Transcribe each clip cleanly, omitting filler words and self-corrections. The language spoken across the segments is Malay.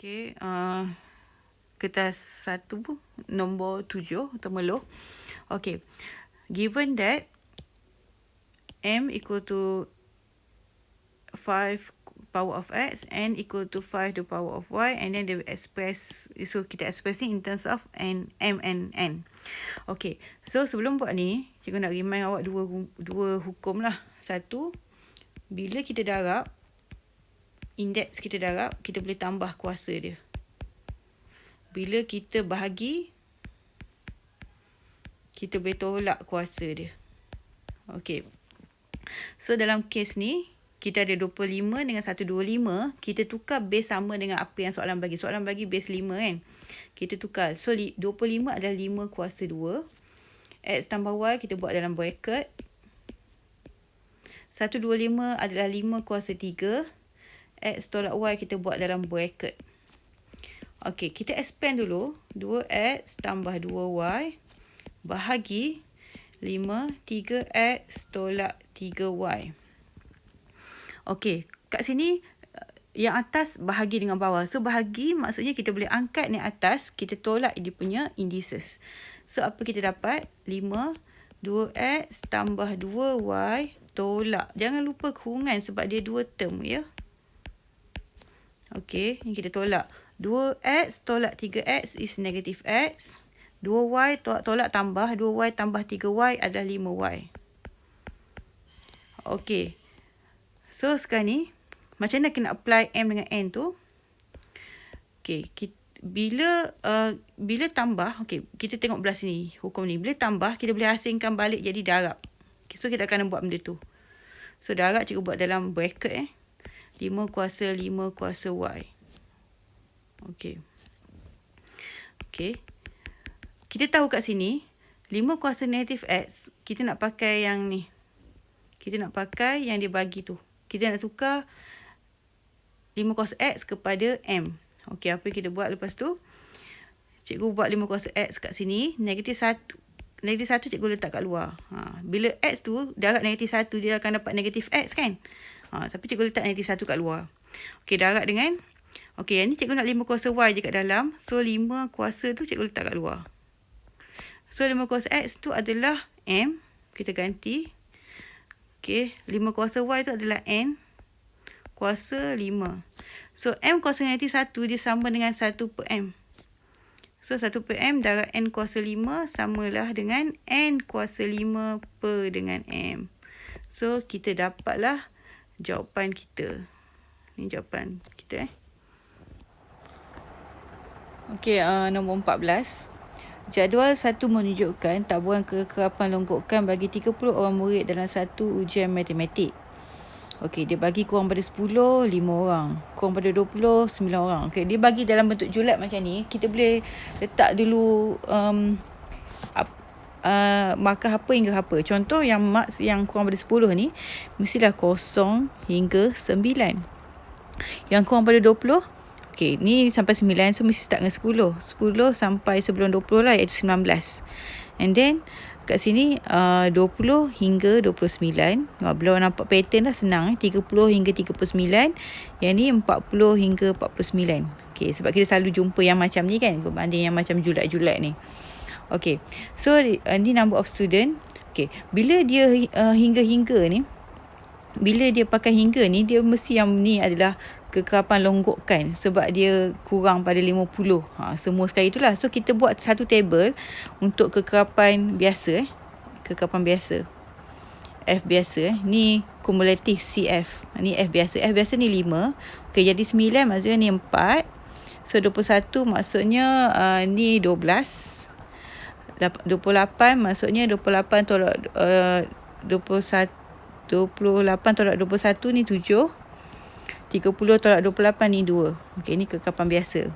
Okey, kertas 1 nombor 7 temerloh. Okey. Given that m equal to 5 power of x, n equal to 5 the power of y, and then they will express, so kita expressing in terms of m and n. Okey. So sebelum buat ni, cikgu nak remind awak dua hukum lah. Satu, bila kita darab, indeks kita darab, kita boleh tambah kuasa dia. Bila kita bahagi, kita boleh tolak kuasa dia. Okey. So dalam kes ni, kita ada 25 dengan 125. Kita tukar base sama dengan apa yang soalan bagi. Soalan bagi base 5 kan. Kita tukar. So 25 adalah 5 kuasa 2. X tambah Y kita buat dalam bracket. 125 adalah 5 kuasa 3. X tolak Y kita buat dalam bracket. Okey, kita expand dulu. 2X tambah 2Y bahagi 5, 3X tolak 3Y. Okey, kat sini yang atas bahagi dengan bawah. So, bahagi maksudnya kita boleh angkat ni atas, kita tolak dia punya indices. So, apa kita dapat? 5, 2X tambah 2Y tolak. Jangan lupa kurungan sebab dia 2 term ya. Okey, ni kita tolak. 2X tolak 3X is negative X. 2Y tolak tambah. 2Y tambah 3Y adalah 5Y. Okey. So, sekarang ni, macam mana kena apply M dengan N tu? Okey, bila tambah, okey, kita tengok belah sini, hukum ni. Bila tambah, kita boleh asingkan balik jadi darab. Okay, so, kita akan buat benda tu. So, darab cikgu buat dalam bracket 5 kuasa 5 kuasa Y. Okey. Okey. Kita tahu kat sini, 5 kuasa negatif X, kita nak pakai yang ni. Kita nak pakai yang dia bagi tu. Kita nak tukar 5 kuasa X kepada M. Okey, apa yang kita buat lepas tu? Cikgu buat 5 kuasa X kat sini. Negatif 1. Negatif 1 cikgu letak kat luar. Bila X tu, darab negatif 1, dia akan dapat negatif X kan? Tapi cikgu letak negatif 1 kat luar. Okey, darab dengan... Okey, yang ni cikgu nak 5 kuasa Y je kat dalam. So, 5 kuasa tu cikgu letak kat luar. So, 5 kuasa X tu adalah M. Kita ganti. Okey, 5 kuasa Y tu adalah N kuasa 5. So, M kuasa negatif 1 dia sama dengan 1 per M. So, 1 per M darab N kuasa 5 samalah dengan N kuasa 5 per dengan M. So, kita dapatlah jawapan kita. Ini jawapan kita Okey, nombor 14. Jadual 1 menunjukkan taburan kekerapan longgokan bagi 30 orang murid dalam satu ujian matematik. Okey, dia bagi kurang pada 10, 5 orang. Kurang pada 20, 9 orang. Okey, dia bagi dalam bentuk julat macam ni. Kita boleh letak dulu markah apa hingga apa. Contoh yang marks yang kurang pada 10 ni, mestilah 0 hingga 9. Yang kurang pada 20, okey, ni sampai 9, so mesti start dengan 10. 10 sampai sebelum 20 lah, iaitu 19. And then, kat sini 20 hingga 29. Bila nampak pattern dah senang. 30 hingga 39. Yang ni 40 hingga 49. Okey, sebab kita selalu jumpa yang macam ni kan, berbanding yang macam julat-julat ni. Okey, so ni number of student. Okey, bila dia hingga-hingga ni, bila dia pakai hingga ni, dia mesti yang ni adalah kekerapan longgokan sebab dia kurang pada 50. Semua sekali itulah. So, kita buat satu table untuk kekerapan biasa. Kekerapan biasa. F biasa. Ni kumulatif CF. Ni F biasa. F biasa ni 5. Okey, jadi 9 maksudnya ni 4. So, 21 maksudnya ni 12. 28 maksudnya 28 tolak 28 tolak 21 ni 7. 30 tolak 28 ni 2. Okey, ni kekerapan biasa.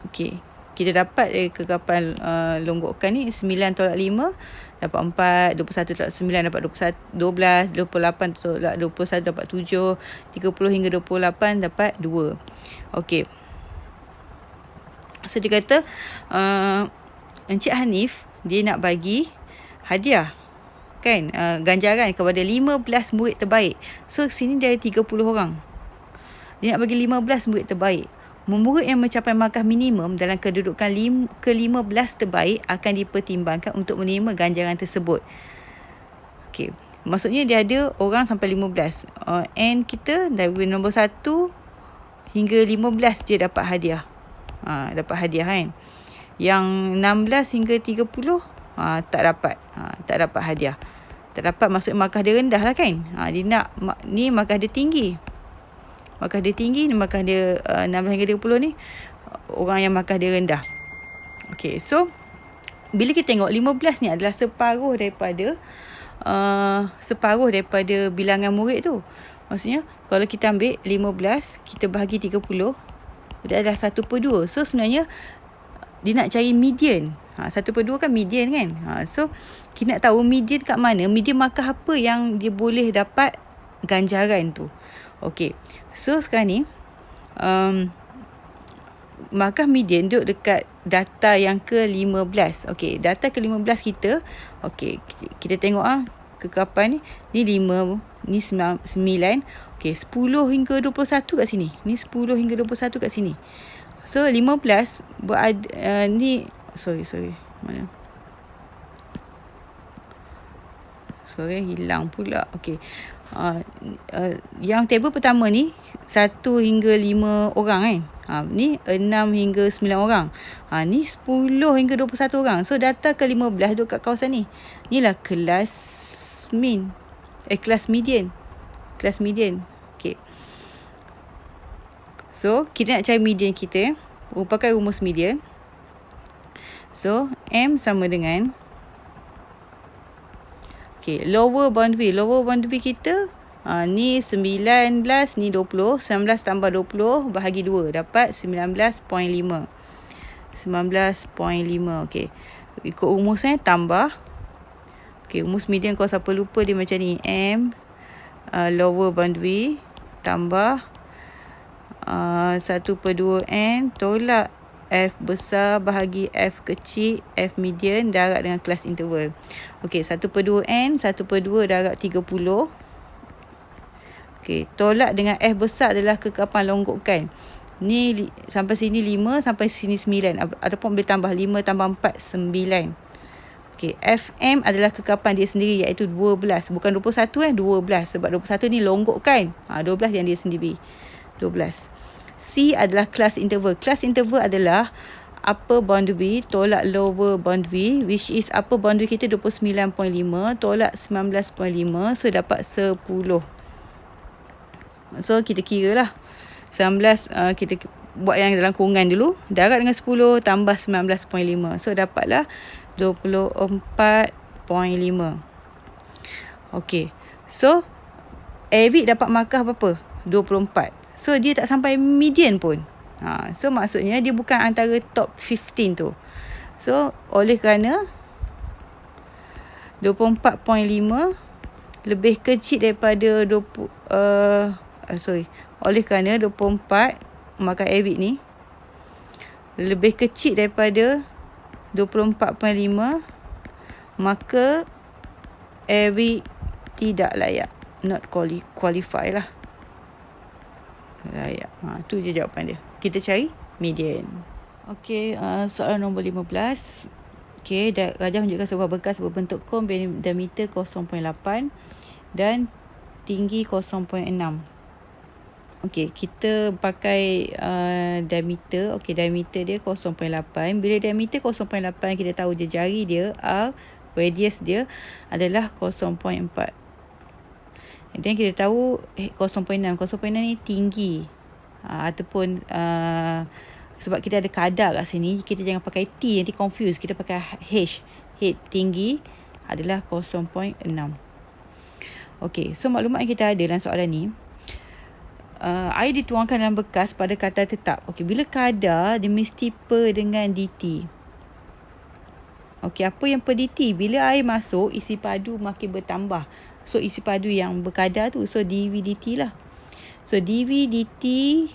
Okey, kita dapat kekerapan longgokan ni 9 tolak 5 dapat 4, 21 tolak 9 dapat 12, 28 tolak 21 dapat 7, 30 hingga 28 dapat 2. Okey. So, dia kata Encik Hanif dia nak bagi hadiah kan, ganjaran kepada 15 murid terbaik. So, sini dia ada 30 orang. Dia nak bagi 15 murid terbaik. murid yang mencapai markah minimum dalam kedudukan ke-15 terbaik akan dipertimbangkan untuk menerima ganjaran tersebut. Okey, maksudnya dia ada orang sampai 15. And kita dari nombor 1 hingga 15 je dapat hadiah. Dapat hadiah kan. Yang 16 hingga 30 tak dapat hadiah. Tak dapat, maksudnya markah dia rendah lah kan. Dia nak ni markah dia tinggi. Markah dia tinggi ni, markah dia 16 hingga 30 ni orang yang markah dia rendah. Okey, so bila kita tengok 15 ni adalah separuh daripada bilangan murid tu. Maksudnya kalau kita ambil 15, kita bahagi 30, dia adalah 1/2. So sebenarnya dia nak cari median. 1/2 kan median kan. So kita nak tahu median kat mana, median markah apa yang dia boleh dapat ganjaran tu. Okey, so sekarang ni markah median duduk dekat data yang ke-15. Okey, data ke-15 kita, okey, kita tengok kekapan ni 5, ni 9. Okey, 10 hingga 21 kat sini. Ni 10 hingga 21 kat sini. So 15 ni sorry mana? Hilang pula. Okey. Yang table pertama ni 1 hingga 5 orang kan. Ni 6 hingga 9 orang. Ni 10 hingga 21 orang. So data ke-15 duduk kat kawasan ni. Inilah kelas median. Kelas median. Okey. So kita nak cari median kita, pakai rumus median. So M sama dengan lower boundary kita ni 19, ni 20. 19 tambah 20 bahagi 2 dapat 19.5. 19.5. Okey, ikut rumusnya tambah. Okey, rumus median kalau siapa lupa dia macam ni. M lower boundary tambah 1/2N tolak F besar bahagi F kecil, F median darab dengan kelas interval. Okey, 1/2N, 1/2 darab 30. Okey, tolak dengan F besar adalah kekapan longgokan. Ni sampai sini 5, sampai sini 9. Ataupun boleh tambah 5 tambah 4, 9. Okey, FM adalah kekapan dia sendiri, iaitu 12. Bukan 21 12. Sebab 21 ni longgokan. 12 yang dia sendiri. 12. C adalah kelas interval. Kelas interval adalah upper boundary tolak lower boundary, which is upper boundary kita 29.5 tolak 19.5, so dapat 10. So kita kira lah 19, kita buat yang dalam kurungan dulu, darab dengan 10 tambah 19.5, so dapatlah 24.5. Okey, so Eric dapat markah berapa? 24. So dia tak sampai median pun. So maksudnya dia bukan antara top 15 tu. So oleh kerana 24.5 lebih kecil daripada oleh kerana 24 markah Eric ni lebih kecil daripada 24.5, maka Eric tidak layak, not qualify lah. Layak. Tu je jawapan dia. Kita cari median. Okey, soalan nombor 15. Okey, Rajah menunjukkan sebuah bekas berbentuk kon diameter 0.8 dan tinggi 0.6. Okey, kita pakai diameter. Okey, diameter dia 0.8. Bila diameter 0.8, kita tahu je jari dia R, radius dia adalah 0.4. Dan kita tahu 0.6 ni tinggi. Ataupun sebab kita ada kadar kat sini, kita jangan pakai T, nanti confuse. Kita pakai H. H tinggi adalah 0.6. Okey, so maklumat yang kita ada dalam soalan ni, air dituangkan dalam bekas pada kadar tetap. Okey, bila kadar dia mesti per dengan dt. Okey, apa yang per dt? Bila air masuk, isi padu makin bertambah. So isi padu yang berkadar tu, so dV dt lah. So dV dt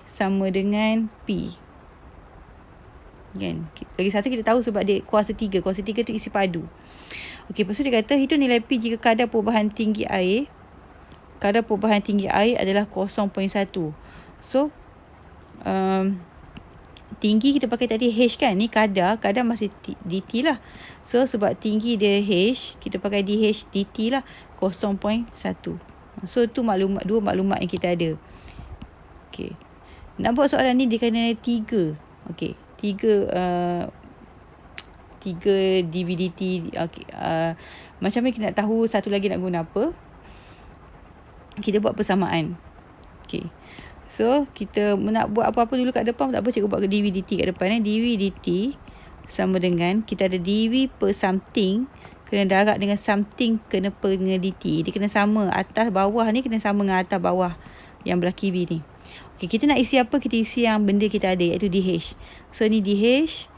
sama dengan P. Kan? Lagi satu kita tahu sebab dia kuasa 3. Kuasa 3 tu isi padu. Okey, lepas tu dia kata hitung nilai P jika kadar perubahan tinggi air. Kadar perubahan tinggi air adalah 0.1. So tinggi kita pakai tadi H kan. Ni kadar masih DT lah. So sebab tinggi dia H, kita pakai DH DT lah 0.1. So tu dua maklumat yang kita ada. Okey. Nak buat soalan ni dia kena 3. Okey. 3 DVDT. Okey. Macam ni kita nak tahu satu lagi nak guna apa. Kita buat persamaan. Okey. So, kita nak buat apa-apa dulu kat depan. Tak apa, cikgu buat ke dV/dt kat depan. dV/dt sama dengan, kita ada dV per something, kena darab dengan something, kena per dengan dt. Dia kena sama. Atas bawah ni kena sama dengan atas bawah yang belah kiri ni. Okay, kita nak isi apa? Kita isi yang benda kita ada, iaitu dH. So, ni dH,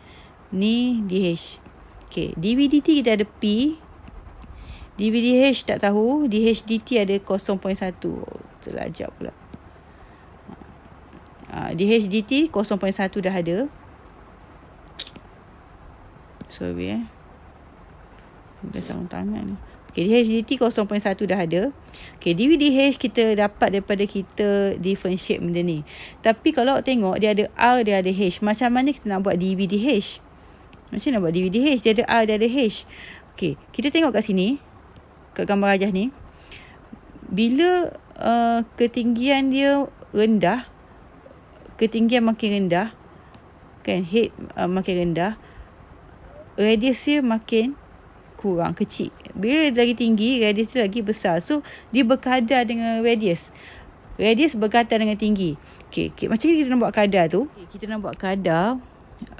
ni dH. Okay, dV/dt kita ada P. dV/dH tak tahu. dH/dt ada 0.1. Terlajak pula. dH/dt 0.1 dah ada. Sorry bukan sarung tangan ni. Okay, dH/dt 0.1 dah ada. Okay, dV/dH kita dapat daripada kita differentiate benda ni. Tapi kalau tengok dia ada R, dia ada H. Macam mana kita nak buat dV/dH? Macam mana nak buat dV/dH? Dia ada R, dia ada H. Okay, kita tengok kat sini. Kat gambar rajah ni. Bila ketinggian dia rendah, ketinggian makin rendah, kan, head makin rendah, radius dia makin kurang, kecil. Bila lagi tinggi, radius dia lagi besar. So, dia berkadar dengan radius. Radius berkadar dengan tinggi. Okay, macam ni kita nak buat kadar tu. Kita nak buat kadar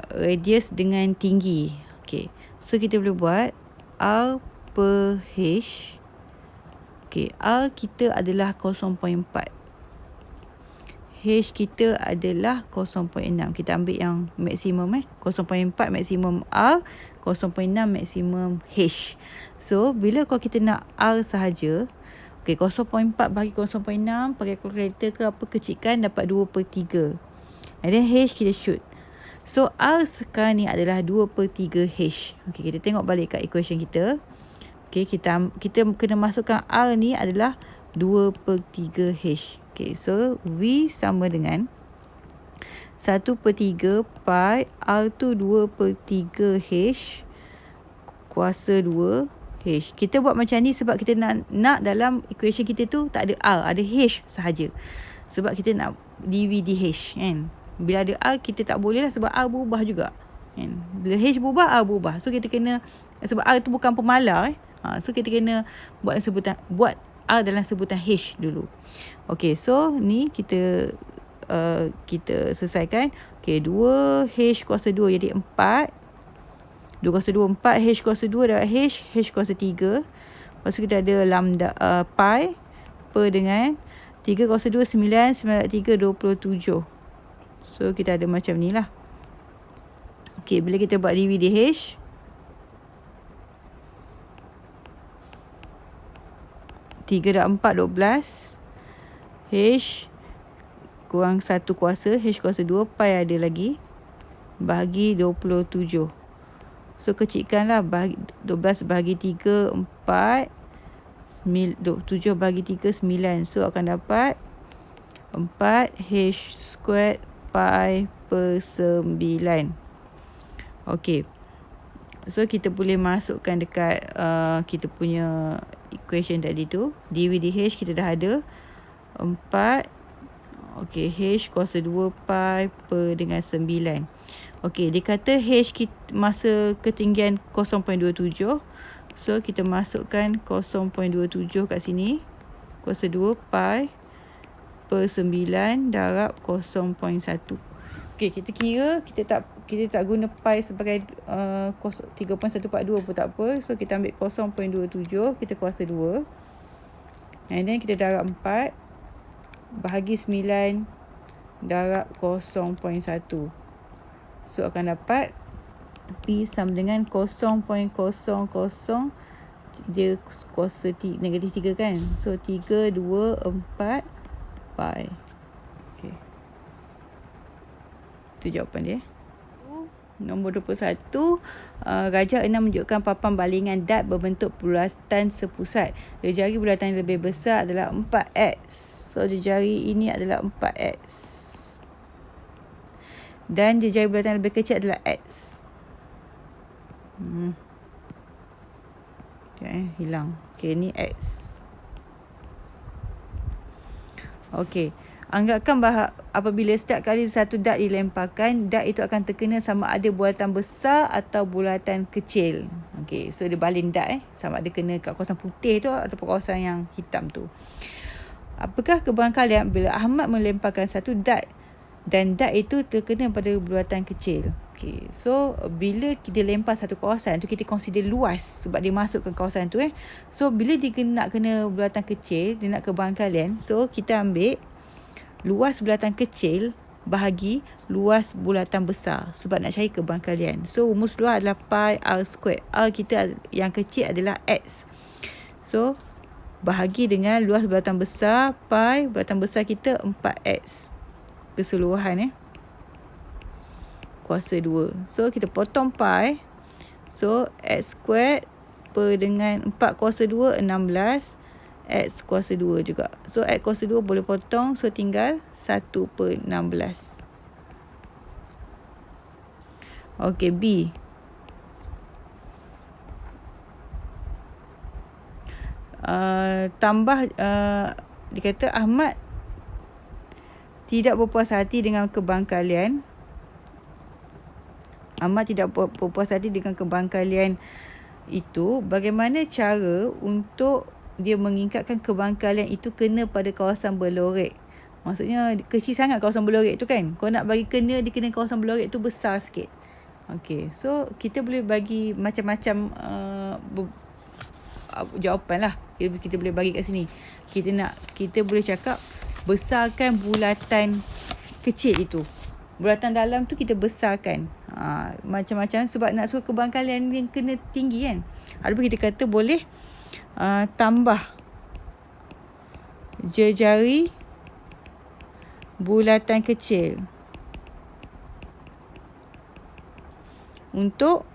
radius dengan tinggi. Okay, so kita boleh buat R per H. Okay, R kita adalah 0.4. H kita adalah 0.6. Kita ambil yang maksimum 0.4 maksimum R, 0.6 maksimum H. So, bila kalau kita nak R sahaja, okay, 0.4 bagi 0.6, pakai kalkulator ke apa, kecilkan dapat 2/3. And then H kita shoot. So, R sekarang ni adalah 2/3 H. Okay, kita tengok balik kat equation kita. Okay, kita kena masukkan R ni adalah 2/3 H. Okay, so V sama dengan 1/3 pi R tu 2/3 H kuasa 2 H. Kita buat macam ni sebab kita nak dalam equation kita tu tak ada R, ada H sahaja. Sebab kita nak dV/dH kan. Bila ada R kita tak boleh lah sebab R berubah juga. Kan? Bila H berubah, R berubah. So kita kena, sebab R tu bukan pemalar so kita kena buat R dalam sebutan H dulu. Okay, so ni kita selesaikan. Okay, 2H kuasa 2 jadi 4. 2 kuasa 2, 4. H kuasa 2 dapat H kuasa 3. Lepas tu kita ada lambda pi per dengan 3 kuasa 2, 9. 9 3, 27. So, kita ada macam ni lah. Okay, bila kita buat dV/dH, tiga dan 4, 12. H kurang 1 kuasa. H kuasa 2. Pi ada lagi. Bahagi 27. So, kecilkanlah. 12 bahagi 3, 4. 7 bahagi 3, 9. So, akan dapat 4 H squared pi per 9. Okay. So, kita boleh masukkan dekat kita punya equation tadi tu. dV/dH kita dah ada 4. Okay, H kuasa 2 pi per dengan 9. Okay, dia kata H masa ketinggian 0.27. So, kita masukkan 0.27 kat sini. Kuasa 2 pi per 9 darab 0.1. Okay, kita kira, kita tak guna pi sebagai 3.142 pun tak apa. So, kita ambil 0.27, kita kuasa 2. And then, kita darab 4. Bahagi 9 darab 0.1. So, akan dapat P sama dengan 0.00. Dia kuasa negatif 3 kan. So, 3, 2, 4 pi. Okay. Itu jawapan dia. Nombor 21, rajah 6 menunjukkan papan balingan dart berbentuk bulatan sepusat. Jari bulatan yang lebih besar adalah 4x. So, jari ini adalah 4x. Dan jari bulatan lebih kecil adalah X. Hilang. Okay, ni X. Okay. Anggapkan apabila setiap kali satu dart dilemparkan, dart itu akan terkena sama ada bulatan besar atau bulatan kecil. Okay, so dia baling dart sama ada kena kat kawasan putih tu ataupun kawasan yang hitam tu. Apakah kebarangkalian bila Ahmad melemparkan satu dart dan dart itu terkena pada bulatan kecil? Okay, so bila kita lempar satu kawasan tu, kita consider luas sebab dia masuk ke kawasan tu So bila dia nak kena bulatan kecil, dia nak kebarangkalian, so kita ambil luas bulatan kecil bahagi luas bulatan besar sebab nak cari kebarangkalian. So rumus luar adalah pi r squared. R kita yang kecil adalah X. So bahagi dengan luas bulatan besar, pi bulatan besar kita 4X keseluruhan kuasa 2. So kita potong pi. So X squared per dengan 4 kuasa 2 16. X kuasa 2 juga. So X kuasa 2 boleh potong. So tinggal 1/16. Okay, B. Dia kata Ahmad tidak berpuas hati dengan kebarangkalian. Ahmad tidak berpuas hati dengan kebarangkalian itu. Bagaimana cara untuk dia mengingkatkan kebarangkalian itu kena pada kawasan berlorek? Maksudnya kecil sangat kawasan berlorek tu kan. Kau nak bagi kena, dia kena kawasan berlorek tu besar sikit. Okay, so kita boleh bagi macam-macam jawapan lah. Kita boleh bagi kat sini. Kita boleh cakap besarkan bulatan kecil itu. Bulatan dalam tu kita besarkan. Macam-macam sebab nak suruh kebarangkalian yang kena tinggi kan. Ataupun kita kata boleh tambah jari bulatan kecil untuk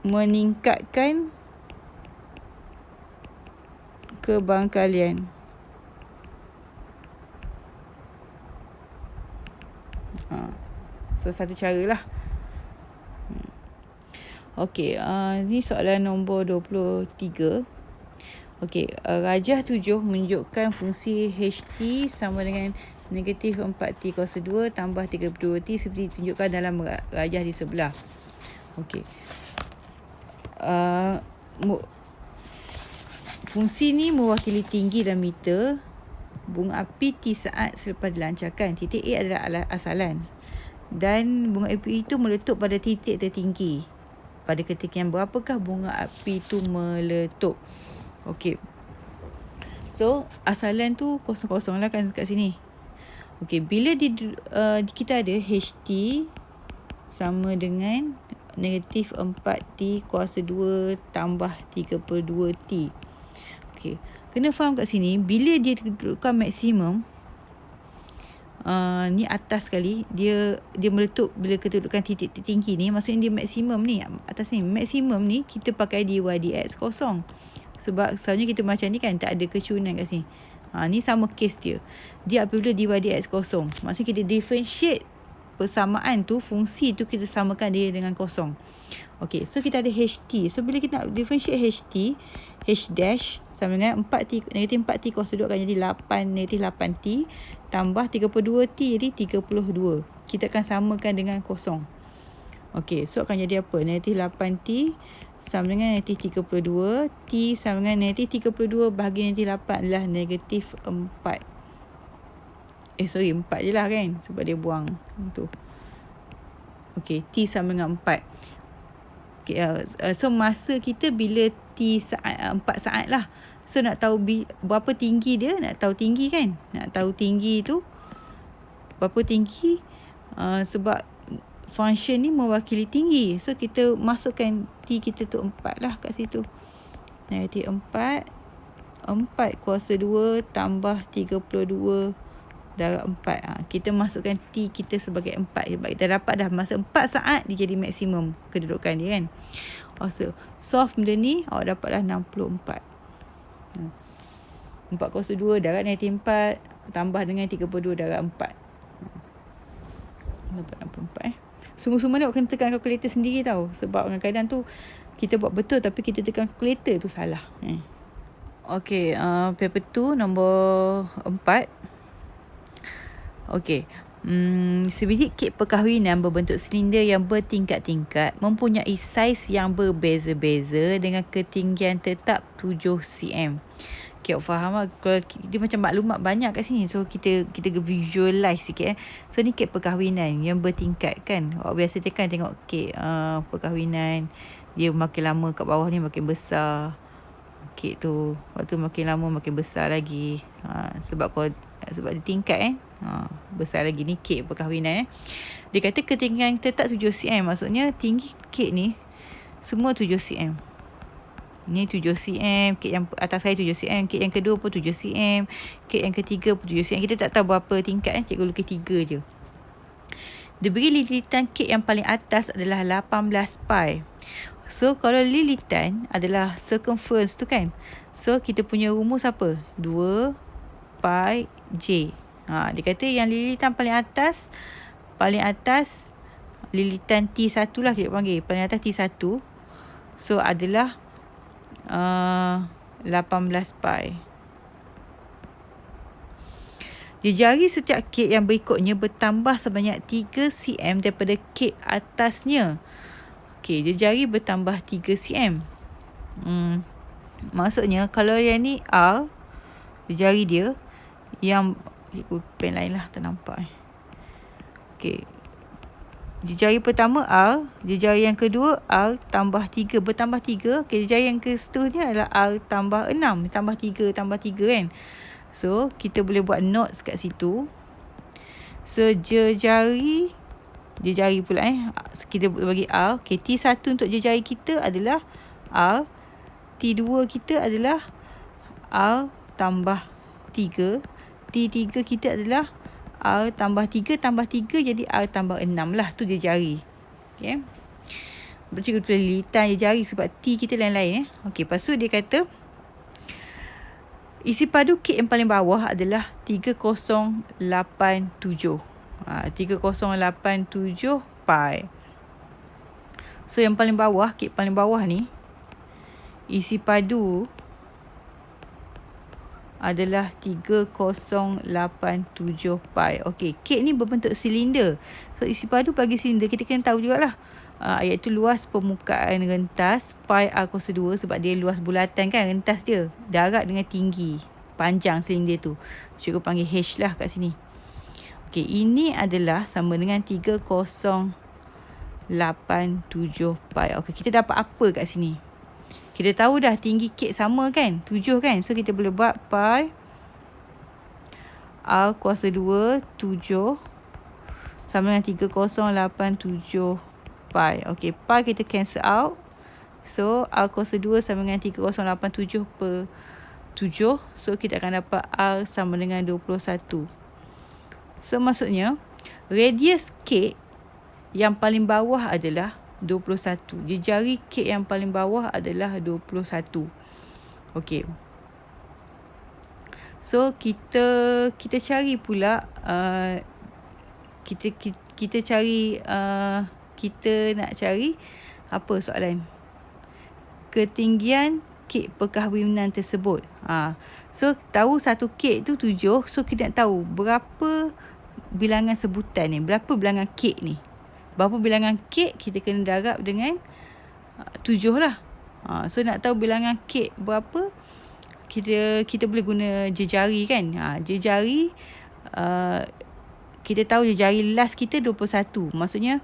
meningkatkan kebarangkalian. So satu cara lah. Okey, ni soalan nombor 23. Okey, rajah 7 menunjukkan fungsi HT sama dengan negatif 4T kuasa 2 tambah 32T seperti ditunjukkan dalam rajah di sebelah. Okey. Fungsi ni mewakili tinggi dalam meter. Bunga api T saat selepas dilancarkan. Titik A adalah asalan. Dan bunga api itu meletup pada titik tertinggi. Pada ketinggian berapakah bunga api itu meletup? Okey. So, asalan tu kosong-kosong lah kan kat sini. Okey, bila kita ada HT sama dengan negatif 4T kuasa 2 tambah 32T. Okey, kena faham kat sini, bila dia kedudukan maksimum, ni atas sekali, dia meletup bila kedudukan titik tertinggi ni, maksudnya dia maksimum ni, atas ni, maksimum ni kita pakai dy dx kosong. Sebab selalunya kita macam ni kan, tak ada kecunan kat sini. Ni sama case dia. Dia apabila dy dx kosong, maksudnya kita differentiate persamaan tu, fungsi tu kita samakan dia dengan kosong. Okey, so kita ada HT. So bila kita nak differentiate HT, H dash sama dengan 4T, negatif 4T kuasa 2 akan jadi 8, negatif 8T tambah 32T jadi 32. Kita akan samakan dengan kosong. Okey, so akan jadi apa? Negatif 8T sama dengan negatif 32. T sama dengan negatif 32 bahagi negatif 8 adalah negatif 4. 4 je lah kan, sebab dia buang tu. Okey, T sama dengan 4. Okay, so masa kita bila T saat 4 saat lah. So nak tahu berapa tinggi dia, nak tahu tinggi kan. Nak tahu tinggi tu berapa tinggi, sebab function ni mewakili tinggi. So kita masukkan T kita tu 4 lah kat situ. Negatif 4 kuasa 2 tambah 32 darab 4. Kita masukkan T kita sebagai 4. Sebab kita dapat dah masa 4 saat dia jadi maksimum kedudukan dia kan. So solve benda ni, awak dapatlah 64. 4 kuasa 2 darab negatif 4 tambah dengan 32 darab 4. Dapat 64 Semua-semua ni awak kena tekan kalkulator sendiri tau. Sebab kadang-kadang tu kita buat betul tapi kita tekan kalkulator tu salah. Okay, paper 2 nombor 4. Okay. Sebiji kek perkahwinan berbentuk silinder yang bertingkat-tingkat mempunyai saiz yang berbeza-beza dengan ketinggian tetap 7 cm. Okay, awak faham lah. Kalau dia macam maklumat banyak kat sini. So, kita visualize sikit. So, ni kek perkahwinan yang bertingkat kan. Awak biasa tekan tengok kek perkahwinan. Dia makin lama kat bawah ni makin besar. Kek tu. Waktu makin lama makin besar lagi. Sebab dia tingkat besar lagi. Ni kek perkahwinan. Dia kata ketinggian tetap 7 cm. Maksudnya tinggi kek ni semua 7 cm. Ni 7 cm, kek yang atas saya 7 cm, kek yang kedua pun 7 cm, kek yang ketiga pun 7 cm. Kita tak tahu berapa tingkat cikgu lukis 3 je. Diberi lilitan kek yang paling atas adalah 18 pi. So kalau lilitan adalah circumference tu kan. So kita punya rumus apa? 2 pi j. Dia kata yang lilitan paling atas lilitan T1 lah kita panggil. Paling atas T1. So adalah 18 pi. Jari setiap kek yang berikutnya bertambah sebanyak 3 cm daripada kek atasnya. Okey, jari bertambah 3 cm. Maksudnya kalau yang ni R, jari dia yang pen lain lah, tak nampak. Okey. Jari pertama R, jari yang kedua R tambah 3, bertambah 3. Okay, jari yang seterusnya adalah R tambah 6, tambah 3 kan. So, kita boleh buat notes kat situ. So, jari pula kita bagi R. Okay, T1 untuk jari kita adalah R. T2 kita adalah R tambah 3. T3 kita adalah R tambah 3 jadi R tambah 6 lah. Tu dia jari. Okay. Cikgu tulis lilitan jari sebab T kita lain-lain. Okay. Lepas tu dia kata isi padu kek yang paling bawah adalah 3087. 3087 pi. So yang paling bawah, kek paling bawah ni isi padu adalah 3087 pi. Okey, kek ni berbentuk silinder. So, isi padu bagi silinder, kita kena tahu jugalah. Iaitu luas permukaan rentas pi R kuasa 2 sebab dia luas bulatan kan, rentas dia. Darat dengan tinggi, panjang silinder tu. Cikgu panggil H lah kat sini. Okey, ini adalah sama dengan 3087 pi. Okey, kita dapat apa kat sini? Kita tahu dah tinggi kek sama kan? 7 kan? So, kita boleh buat pi R kuasa 2, 7 sama dengan 3087 pi. Okey, pi kita cancel out. So, R kuasa 2 sama dengan 3087 per 7. So, kita akan dapat R sama dengan 21. So, maksudnya, radius kek yang paling bawah adalah 21. Jari kek yang paling bawah adalah 21. Okey. So kita cari pula kita cari kita nak cari apa soalan? Ketinggian kek perkahwinan tersebut. So tahu satu kek tu 7. So kita nak tahu berapa bilangan sebutan ni, berapa bilangan kek ni. Berapa bilangan kek kita kena darab dengan 7 lah. So nak tahu bilangan kek berapa, kita boleh guna jejari kan. Jejari kita tahu jejari last kita 21. Maksudnya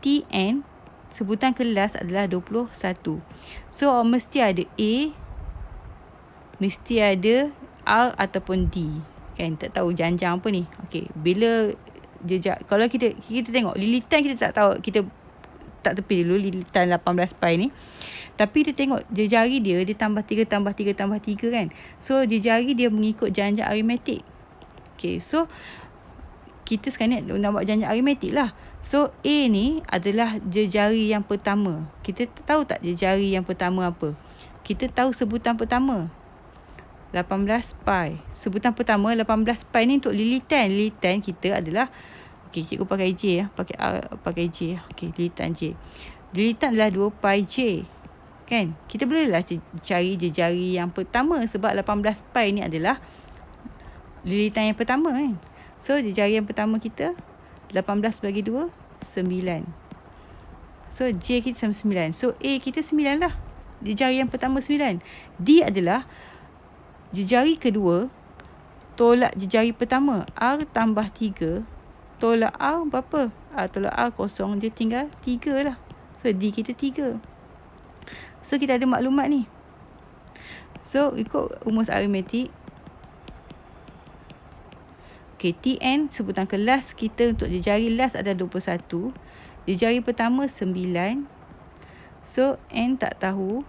TN sebutan kelas adalah 21. So mesti ada A, mesti ada R ataupun D. Kan tak tahu janjang apa ni. Okey, bila kalau kita tengok lilitan, kita tak tahu, kita tak tepi dulu lilitan 18 pi ni. Tapi kita tengok jari dia tambah 3 tambah 3 tambah 3 kan. So jari dia mengikut janjang aritmetik. Okay, so kita sekarang ni nak buat janjang aritmetik lah. So A ni adalah jari yang pertama. Kita tahu tak jari yang pertama apa? Kita tahu sebutan pertama 18 pi. Sebutan pertama 18 pi ni untuk lilitan. Lilitan kita adalah Okey, cikgu pakai J pakai J Okey, lilitan J. Lilitan adalah 2 pi J. Kan? Kita bolehlah cari jejari yang pertama sebab 18 pi ni adalah lilitan yang pertama kan. So, jejari yang pertama kita 18 bagi 2, 9. So, J kita sama 9. So, A kita 9 lah. Jejari yang pertama 9. D adalah jejari kedua tolak jejari pertama. R tambah 3 tolak R berapa? R tolak R kosong. Dia tinggal 3 lah. So, D kita 3. So, kita ada maklumat ni. So, ikut rumus aritmetik. Okay, TN sebutan kelas kita untuk jejari last adalah 21. Jejari pertama 9. So, N tak tahu.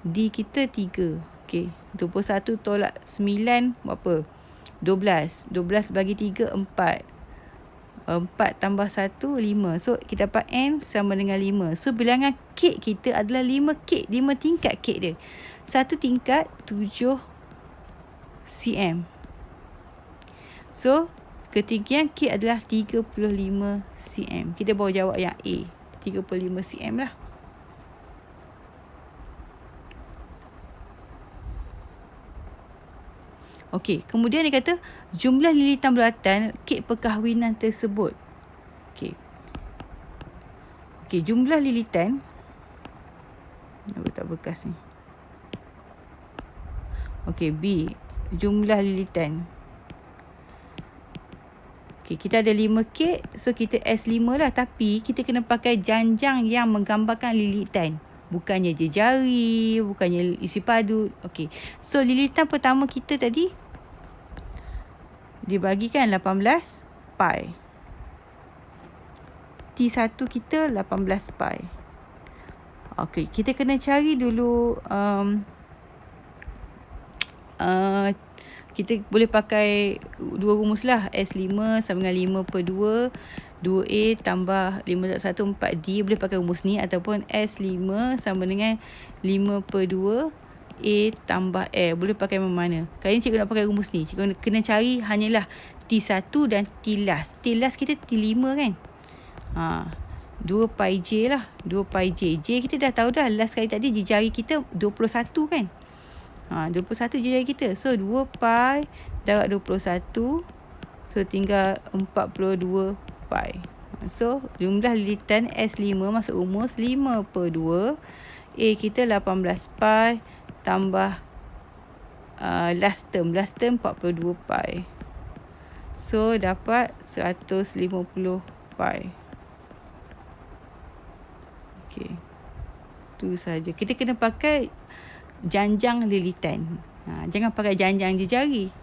D kita 3. Okay, 21 tolak 9 berapa? 12. 12 bagi 3, 4. 4 tambah 1, 5. So, kita dapat N sama dengan 5. So, bilangan kek kita adalah 5 kek. 5 tingkat kek dia. Satu tingkat 7 cm. So, ketinggian kek adalah 35 cm. Kita baru jawab yang A. 35 cm lah. Okey, kemudian dia kata jumlah lilitan bulatan kek perkahwinan tersebut. Okey. Okey, jumlah lilitan. Apa tak bekas ni? Okey, B. Jumlah lilitan. Okey, kita ada 5 kek. So, kita S5 lah. Tapi, kita kena pakai janjang yang menggambarkan lilitan. Bukannya jejari, bukannya isi padu. Okey. So, lilitan pertama kita tadi dibagikan 18 pi. T1 kita 18 pi. Okey, kita kena cari dulu kita boleh pakai dua rumus lah. S5 sama dengan 5 per 2. 2A tambah 5 tak 1, 4D. Boleh pakai rumus ni. Ataupun S5 sama dengan 5 per 2. A tambah L. Boleh pakai mana. Kali ni cikgu nak pakai rumus ni. Cikgu kena cari hanyalah T1 dan T last. T last kita T5 kan. 2 pi J lah. 2 pi J. J kita dah tahu dah. Last kali tadi jejari kita 21 kan. 21 jejari kita. So, 2 pi darab 21. So, tinggal 42 pi. So, jumlah lilitan S5 masuk rumus 5 per 2. A kita 18 pi tambah last term. Last term 42 pi. So, dapat 150 pi. Okey. Itu saja. Kita kena pakai janjang lilitan. Jangan pakai janjang jejari.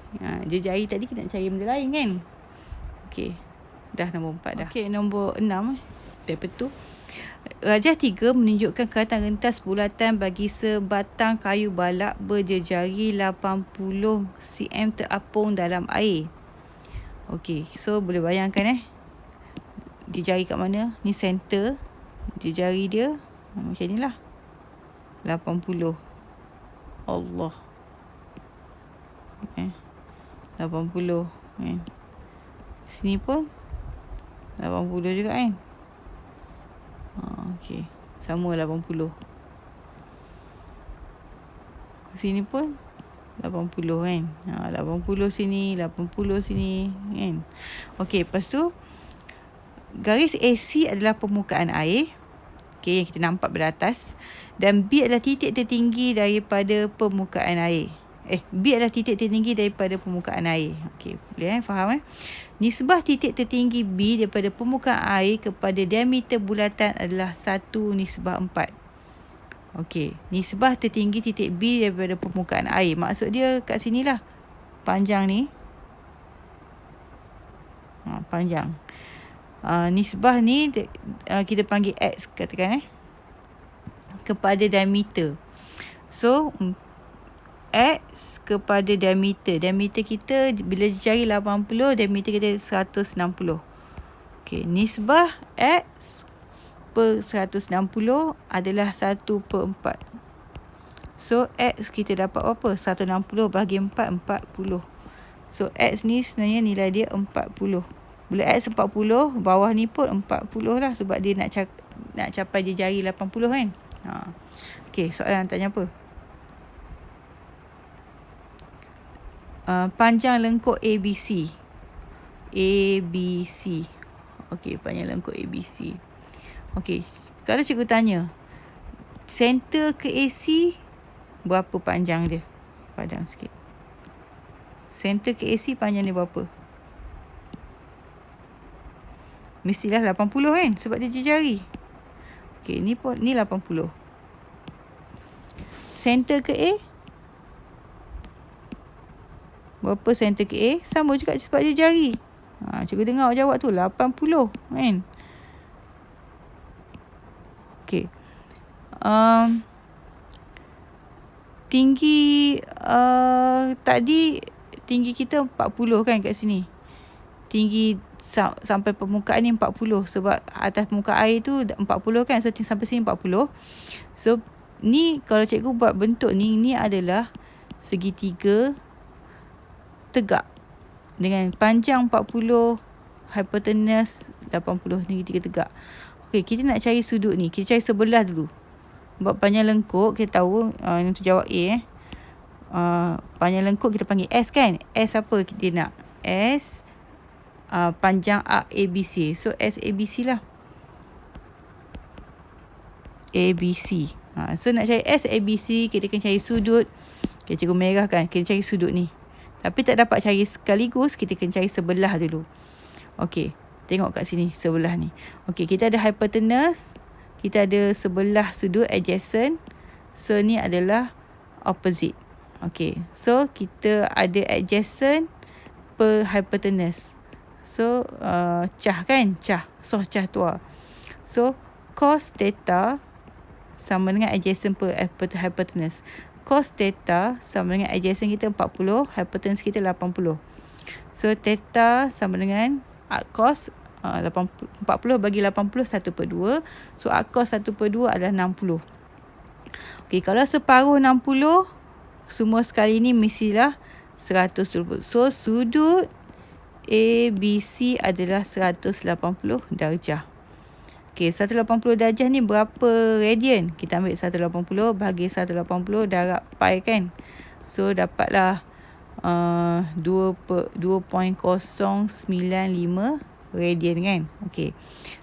Jejari tadi kita nak cari benda lain kan. Okey. Dah nombor 4 dah. Okey, nombor 6. Paper tu. Rajah 3 menunjukkan keratan rentas bulatan bagi sebatang kayu balak berjejari 80 cm terapung dalam air. Okey, so boleh bayangkan jejari kat mana? Ni center. Jejari dia macam ni lah. 80. Allah. 80. Sini pun 80 juga kan. Okey. Sama 80. Sini pun 80 kan. 80 sini, 80 sini kan. Okey, lepas tu garis AC adalah permukaan air. Okey, yang kita nampak beratas. Dan B adalah titik tertinggi daripada permukaan air. B adalah titik tertinggi daripada permukaan air. Okey, boleh faham Nisbah titik tertinggi B daripada permukaan air kepada diameter bulatan adalah 1:4. Okey, nisbah tertinggi titik B daripada permukaan air. Maksud dia kat sinilah. Panjang ni. Panjang. Nisbah ni kita panggil X katakan kepada diameter. So, X kepada diameter. Diameter kita bila dicari 80, diameter kita 160. Okey, nisbah X per 160 adalah 1/4. So, X kita dapat berapa? 160 bagi 4, 40. So, X ni sebenarnya nilai dia 40. Bila X 40, bawah ni pun 40 lah sebab dia nak capai jari 80 kan. Okey, soalan tanya apa? Panjang lengkuk ABC. ABC. Okey, panjang lengkuk ABC. Okey, kalau cikgu tanya, center ke AC berapa panjang dia? Padang sikit. Center ke AC panjang dia berapa? Mestilah 80 kan sebab dia jari. Okey, ni 80. Center ke A? Berapa center ke A? Sama juga sebab dia jari. Cikgu dengar jawab tu 80 kan. Okey. Tinggi tadi tinggi kita 40 kan kat sini. Tinggi sampai permukaan ni 40 sebab atas permukaan air tu 40 kan. So sampai sini 40. So ni kalau cikgu buat bentuk ni adalah segitiga tegak dengan panjang 40, hypotenuse 80, segitiga tegak. Okey, kita nak cari sudut ni. Kita cari sebelah dulu. Sebab panjang lengkuk kita tahu untuk jawab A panjang lengkuk kita panggil S kan. S apa kita nak? S panjang arc ABC. So S ABC lah. ABC. So nak cari S ABC kita kena cari sudut. Okay, cikgu merahkan. Kita cari sudut ni. Tapi tak dapat cari sekaligus, kita kena cari sebelah dulu. Okey, tengok kat sini sebelah ni. Okey, kita ada hypotenuse, kita ada sebelah sudut adjacent. So ni adalah opposite. Okey, so kita ada adjacent per hypotenuse. So cah kan, cah. So cah tua. So cos theta sama dengan adjacent per hypotenuse. Cos theta sama dengan adjacent kita 40, hypotenuse kita 80. So theta sama dengan arc cos 40 bagi 80 1/2. So arc cos 1/2 adalah 60. Okey, kalau separuh 60, semua sekali ni mestilah 120. So sudut ABC adalah 180 darjah. Okey, 180 darjah ni berapa radian? Kita ambil 180 bahagi 180 darab pi kan. So dapatlah 2.095 radian kan. Okey.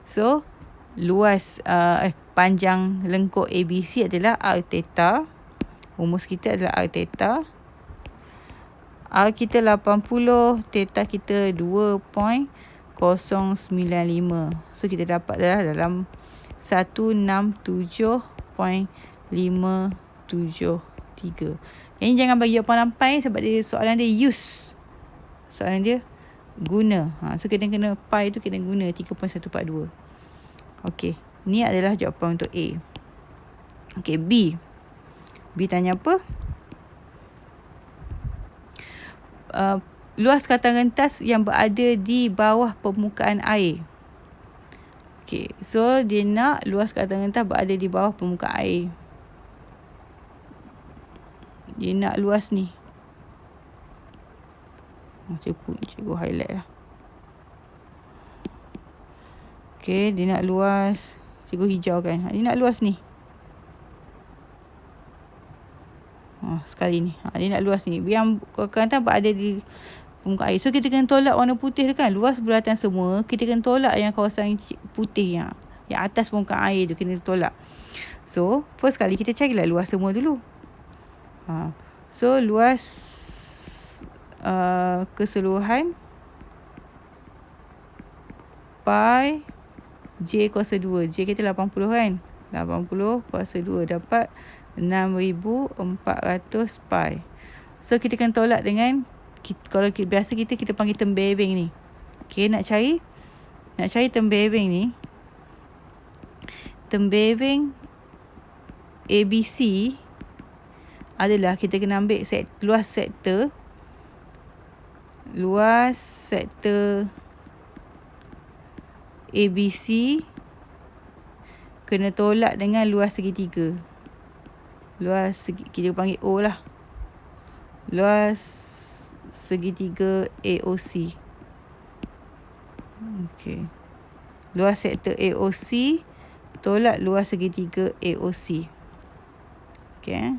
So luas panjang lengkuk ABC adalah arc theta. Rumus kita adalah arc theta. Arc kita 80, theta kita 2.095. So kita dapat dalam 167.573. Yang ni jangan bagi jawapan lampai sebab dia soalan dia use. Soalan dia guna. So kita kena pi tu kena guna 3.142. Okey, ni adalah jawapan untuk A. Okey, B. B tanya apa? Luas katan rentas yang berada di bawah permukaan air. Okey, so dia nak luas katan rentas berada di bawah permukaan air. Dia nak luas ni. Cikgu highlight lah. Okey, dia nak luas. Cikgu hijau kan. Dia nak luas ni. Sekali ni. Dia nak luas ni. Yang kata berada di permukaan air. So kita kena tolak warna putih tu kan. Luas bulatan semua. Kita kena tolak yang kawasan putih yang atas permukaan air tu kena tolak. So first kali kita carilah luas semua dulu. So luas keseluruhan pi J kuasa 2. J kita 80 kan. 80 kuasa 2 dapat 6,400 pi. So kita kena tolak dengan kalau biasa kita panggil term bearing ni. Okay, nak cari term bearing ni. Term bearing ABC adalah kita kena ambil luas sektor ABC kena tolak dengan luas segitiga. Kita panggil O lah. Luas segitiga AOC. Okey. Luas sektor AOC tolak luas segitiga AOC. Okey.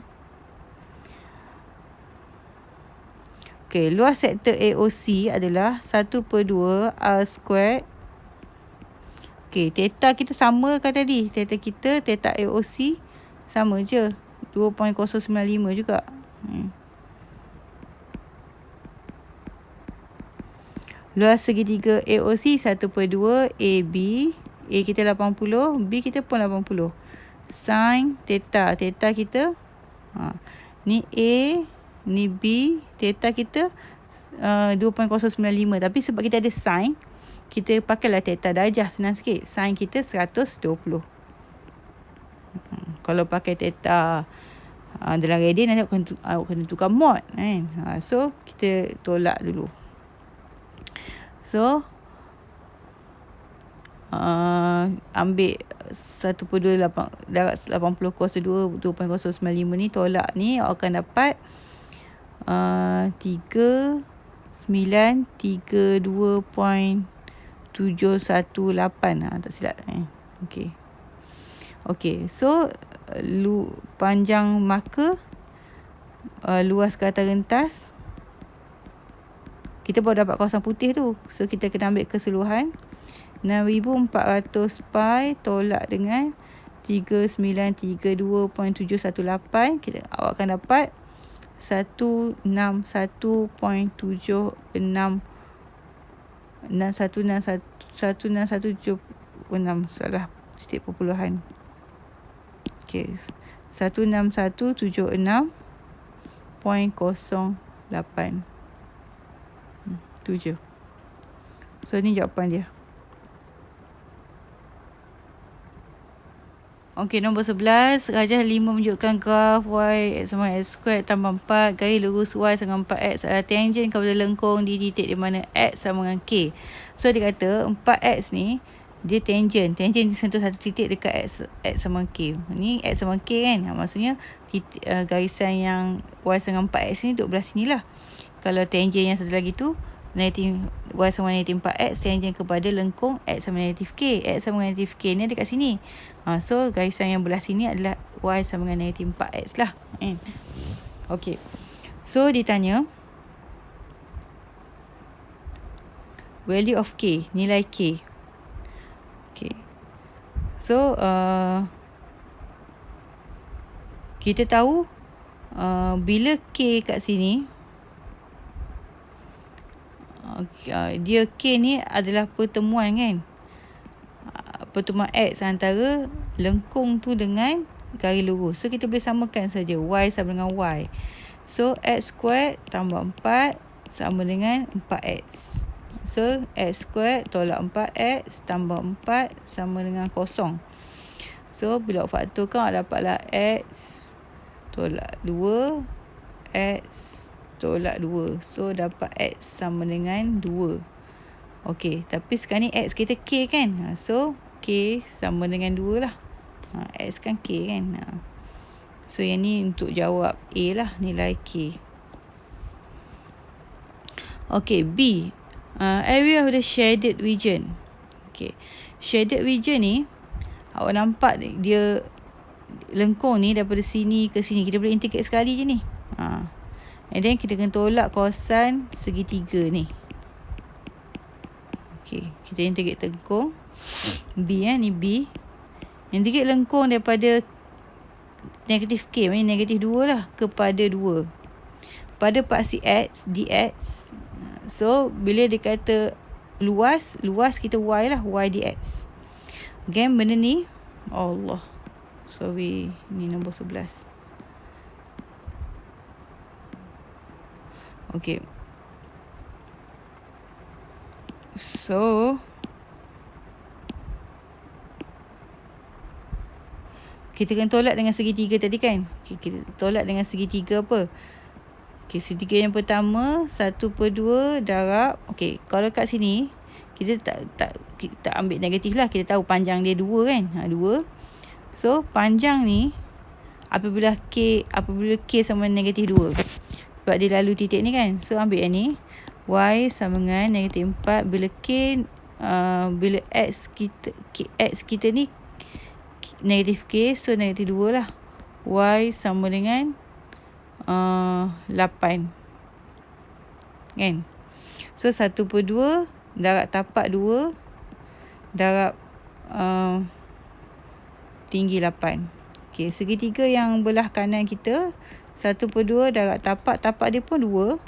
Okey, luas sektor AOC adalah 1/2 R squared. Okey, theta kita sama kan tadi? Theta kita, theta AOC sama je. 2.095 juga. Luas segitiga AOC 1/2 AB. A kita 80, B kita pun 80. Sin theta. Theta kita, ni A, ni B. Theta kita 2.095. Tapi sebab kita ada sin, kita pakailah theta darjah, senang sikit. Sin kita 120. Kalau pakai theta dalam radian, nanti awak kena tukar mod kan. So kita tolak dulu. So ambil 1/2 darab 80 kuasa 2 2.095 ni, tolak ni, awak akan dapat 3932.718. Tak silap. Okey, so panjang marker, luas kereta rentas, kita baru dapat kawasan putih tu. So kita kena ambil keseluruhan 6400 pi tolak dengan 3932.718. Awak akan dapat 161.76, salah titik perpuluhan. Okey, 16176.08. Tu je. So ni jawapan dia. Okey, nombor 11. Rajah 5 menunjukkan graf y sama x squared tambah 4. Garis lurus y sama 4x adalah tangent kepada lengkung di titik di mana x sama dengan k. So dia kata 4x ni dia tangent disentuh satu titik dekat x sama k. Ni x sama k kan. Maksudnya garisan yang y sama 4x ni duduk belah sini lah. Kalau tangent yang satu lagi tu negatif y sama negatif 4x, tangent kepada lengkung x sama negatif k. X sama negatif k ni dekat sini. So garisan yang belah sini adalah y sama dengan negatif 4x lah. Okey. So ditanya value of k, nilai k. Okey. So kita tahu bila k kat sini, dia k ni adalah pertemuan kan, pertemuan x antara lengkung tu dengan garis lurus. So kita boleh samakan saja, y sama dengan y. So x squared tambah 4 sama dengan 4x. So x squared tolak 4x tambah 4 sama dengan 0. So bila awak faktorkan, awak dapatlah x tolak 2, x tolak 2. So dapat x sama dengan 2. Okey, tapi sekarang ni x kita k kan. So k sama dengan 2 lah. X kan k kan. So yang ni untuk jawab A lah, nilai k. Okey, B. Area of the shaded region. Okey, shaded region ni awak nampak dia lengkung ni daripada sini ke sini. Kita boleh integrate sekali je ni. And then kita kena tolak kawasan segitiga ni. Okey, kita integrate lengkung B ni B. Integrate lengkung daripada negatif k, maksudnya negatif 2 lah, kepada 2. Pada paksi x, dx. So bila dia kata luas kita y lah, y dx. Again, benda ni, Allah. Sorry, ni nombor 11. Okey. So kita kena tolak dengan segitiga tadi kan. Kita tolak dengan segitiga apa? Okey, segitiga yang pertama 1/2 darab. Okey, kalau kat sini kita tak ambil negatif lah. Kita tahu panjang dia 2 kan. 2. So panjang ni apabila k sama negatif 2. Sebab dia lalu titik ni kan. So ambil yang ni, y sama dengan negatif 4 bila k bila X kita ni negatif K, so negatif 2 lah. Y sama dengan 8 kan. So 1/2 darab tapak 2 darab tinggi 8. Okay, segitiga yang belah kanan kita 1/2 darab tapak dia pun 2.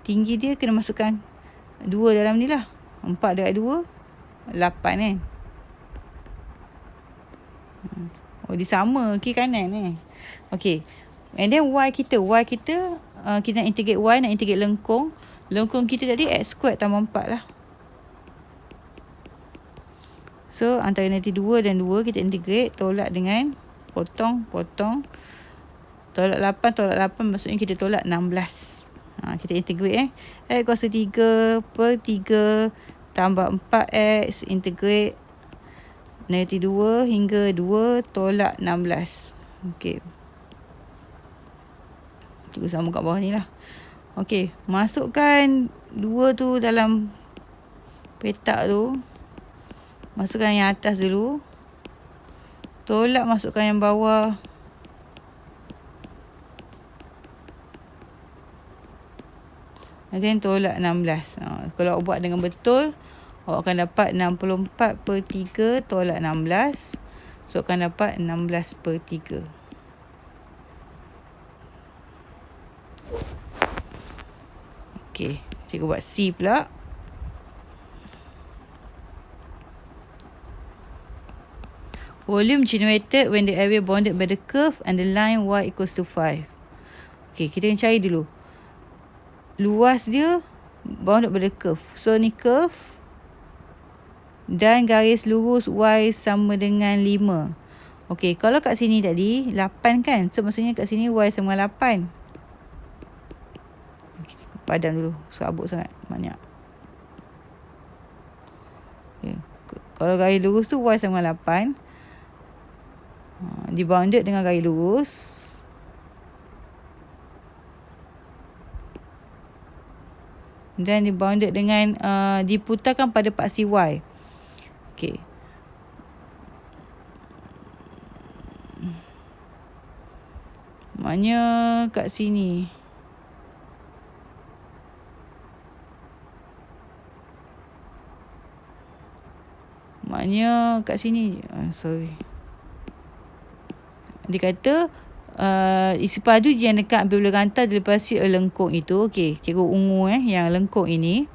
Tinggi dia kena masukkan 2 dalam ni lah. 4 darab 2 8 kan. Oh, dia sama kiri kanan Okay. And then Y kita kita nak integrate Y, nak integrate lengkung. Lengkung kita tadi X squared tambah 4 lah. So antara nanti 2 dan 2 kita integrate, tolak dengan potong. Tolak 8 maksudnya kita tolak 16. Kita integrate X kuasa 3/3 tambah 4X integrate negatif 2 hingga 2 tolak 16. Okey. Tulis sama kat bawah ni lah. Okey, masukkan 2 tu dalam petak tu. Masukkan yang atas dulu. Tolak masukkan yang bawah. And then tolak 16. Kalau awak buat dengan betul, awak akan dapat 64/3 tolak 16. So akan dapat 16/3. Okey, cikgu buat C pula. Volume generated when the area bounded by the curve and the line y equals to 5. Okey, kita kena cari dulu. Luas dia bounded by the curve. So ni curve. Dan garis lurus y sama dengan 5. Okey, kalau kat sini tadi 8 kan. So maksudnya kat sini y sama dengan 8. Padam dulu, serabut sangat banyak. Okay. Kalau garis lurus tu y sama 8. Dibounded dengan garis lurus. Dan dibounded dengan diputarkan pada paksi y. Okey. Maknanya kat sini. Maknanya kat sini. Dia kata isi padu yang dekat apabila rantai dilepasi lengkung itu. Okey, cikgu ungu yang lengkung ini.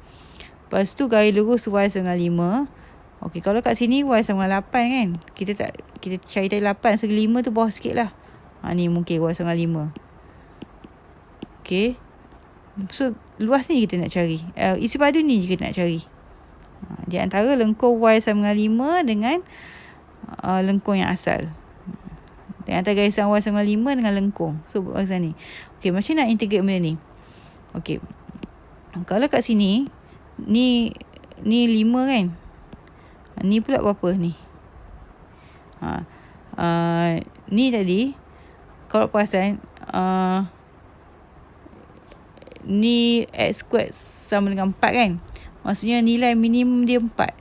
Lepas tu garis lurus y sama 5. Okey, kalau kat sini y sama 8 kan. Kita cari tadi 8. So 5 tu bawah sikit lah. Ni mungkin y sama 5. Okey. So luas ni kita nak cari. Isi padu ni kita nak cari. Di antara lengkung y sama dengan 5 dengan lengkung yang asal. Di antara garisan y sama 5 dengan lengkung. So garisan ni. Okey, macam nak integrate benda ni? Okey. Kalau kat sini ni 5 kan. Ni pula berapa ni? Ni tadi kalau perasan ni x squared sama dengan 4 kan. Maksudnya nilai minimum dia 4.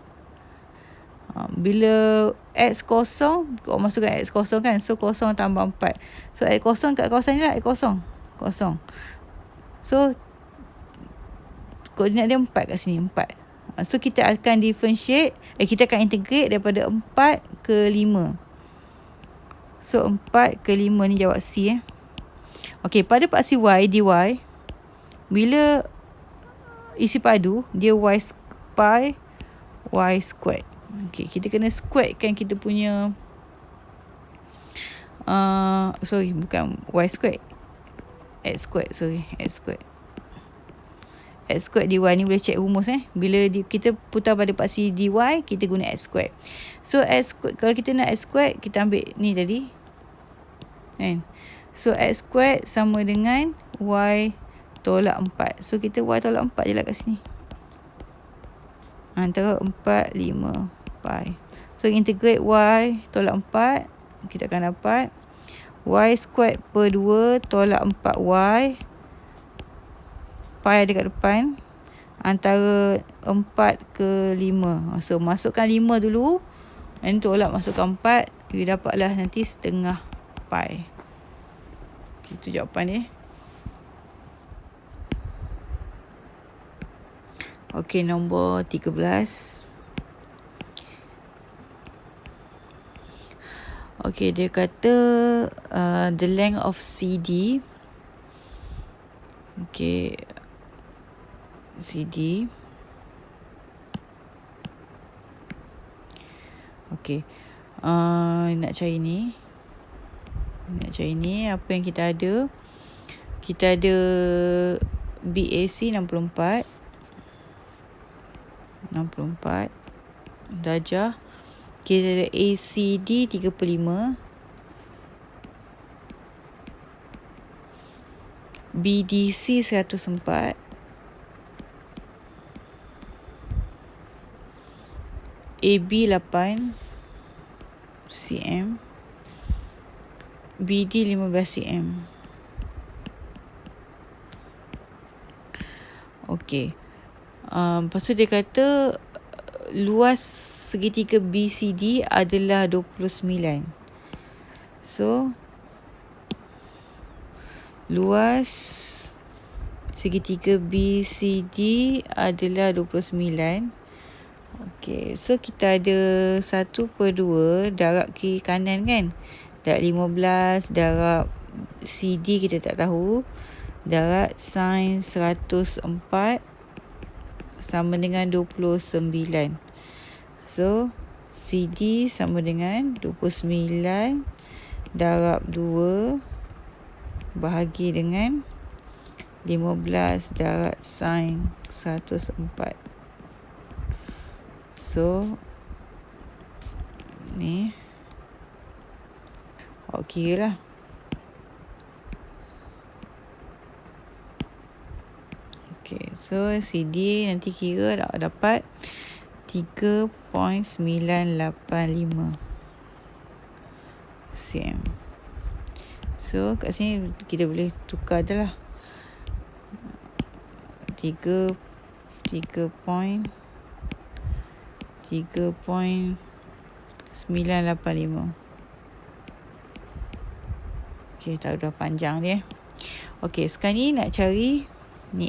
Bila x kosong, kau masukkan x kosong kan. So kosong tambah 4. So x kosong kat kawasan ni lah x kosong. Kosong. So koordinat dia 4 kat sini. 4. So kita akan differentiate. Kita akan integrate daripada 4 ke 5. So 4 ke 5 ni jawab C. Okey, pada paksi y dy. Bila isi padu, dia pi y squared. Okey, kita kena squarekan kita punya bukan y squared. X squared, x squared. X squared dy ni boleh cek rumus Bila kita putar pada paksi dy, kita guna x squared. So x squared, kalau kita nak x squared, kita ambil ni tadi. Kan? So x squared sama dengan y tolak 4. So kita y tolak 4 je lah kat sini. Antara 4, 5, pi. So integrate y tolak 4. Kita akan dapat y squared per 2 tolak 4y. Pi ada kat depan. antara 4 ke 5. So masukkan 5 dulu, dan tolak masukkan 4, you dapatlah nanti setengah pi. Itu jawapan dia. Okey, nombor 13. Okey, dia kata the length of CD. Okey, CD. Okey, nak cari ni. Apa yang kita ada? Kita ada BAC 64 darjah. Kita ada ACD 35, BDC 104, AB 8 cm, BD 15 cm. Okey. Lepas tu dia kata luas segitiga BCD adalah 29. So luas segitiga BCD adalah 29. Okey, so kita ada 1/2 darab kiri kanan kan. Darab 15, darab CD kita tak tahu. Darab sin 104 sama dengan 29. So CD sama dengan 29 darab 2 bahagi dengan 15 darab sin 104. So ni okey lah. Okay, so CD nanti kira dapat 3.985 cm. So kat sini kita boleh tukar je lah. 3.985. Okay, tahu dah panjang dia. Okay, sekarang ni nak cari ni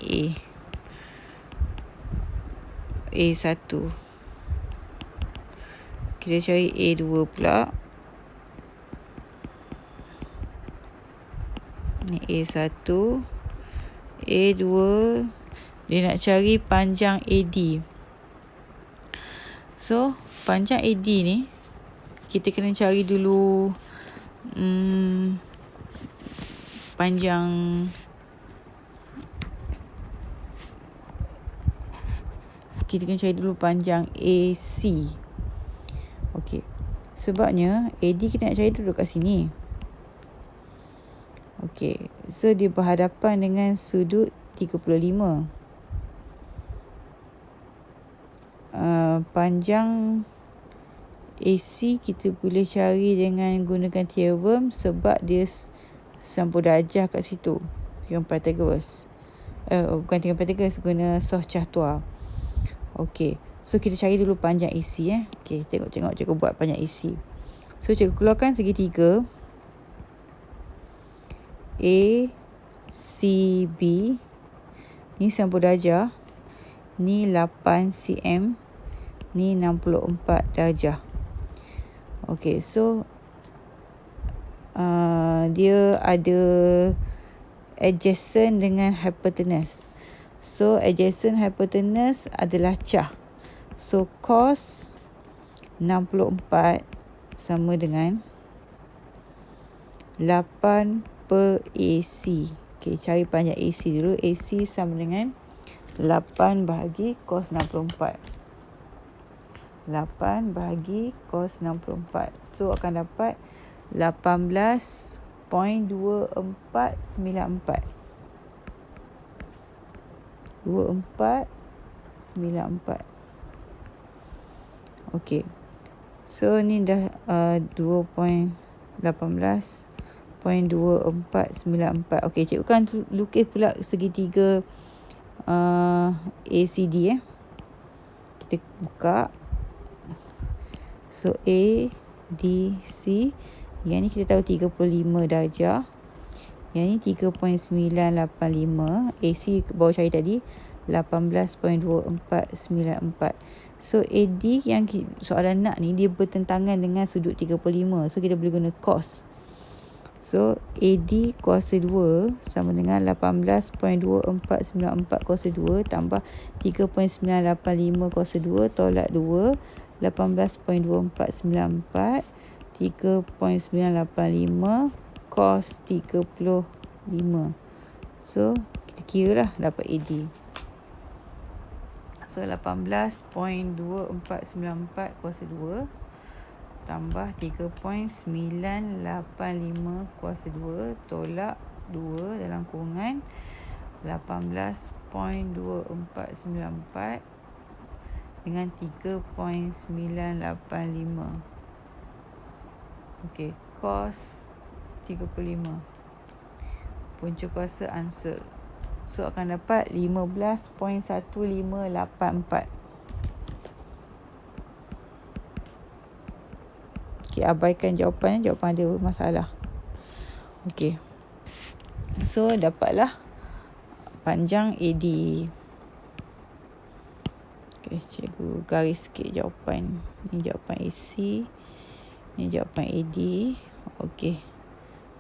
A1. Kita cari A2 pula. Ni A1. A2. Dia nak cari panjang AD. So, panjang AD ni, kita kena cari dulu panjang AC. Okey. Sebabnya AD kita nak cari dulu kat sini. Okey. So dia berhadapan dengan sudut 35. Panjang AC kita boleh cari dengan gunakan theorem sebab dia 90 darjah kat situ. Theorem Pythagoras. Bukan theorem Pythagoras, guna Soh Cahtua. Okey. So kita cari dulu panjang AC . Okey, tengok cikgu buat panjang AC. So cikgu keluarkan segitiga ACB. Ni 90 darjah. Ni 8 cm. Ni 64 darjah. Okey, so dia ada adjacent dengan hypotenuse. So adjacent hypotenuse adalah cah. So cos 64 sama dengan 8/AC. Okey, cari panjang AC dulu. AC sama dengan 8 bahagi cos 64. 8 bahagi cos 64. So akan dapat 18.2494. 2494. Okey. So ni dah 18.2494. Okey, cikgu kan lukis pula segitiga ACD. Kita buka. So ADC, yang ni kita tahu 35 darjah. Yang ni 3.985. AC baru cari tadi 18.2494. So AD yang soalan nak ni dia bertentangan dengan sudut 35. So kita boleh guna cos. So AD kuasa 2 sama dengan 18.2494 kuasa 2 tambah 3.985 kuasa 2 tolak 2, 18.2494 3.985 cos 35. So kita kira lah dapat AD. So 18.2494 kuasa 2 tambah 3.985 kuasa 2 tolak 2 dalam kurungan 18.2494 dengan 3.985. Okey, cos 35. Punca kuasa answer. So akan dapat 15.1584. Okey, abaikan jawapan ada masalah. Okey. So dapatlah panjang AD. Okey, cikgu garis sikit jawapan. Ni jawapan AC. Ni jawapan AD. Okey.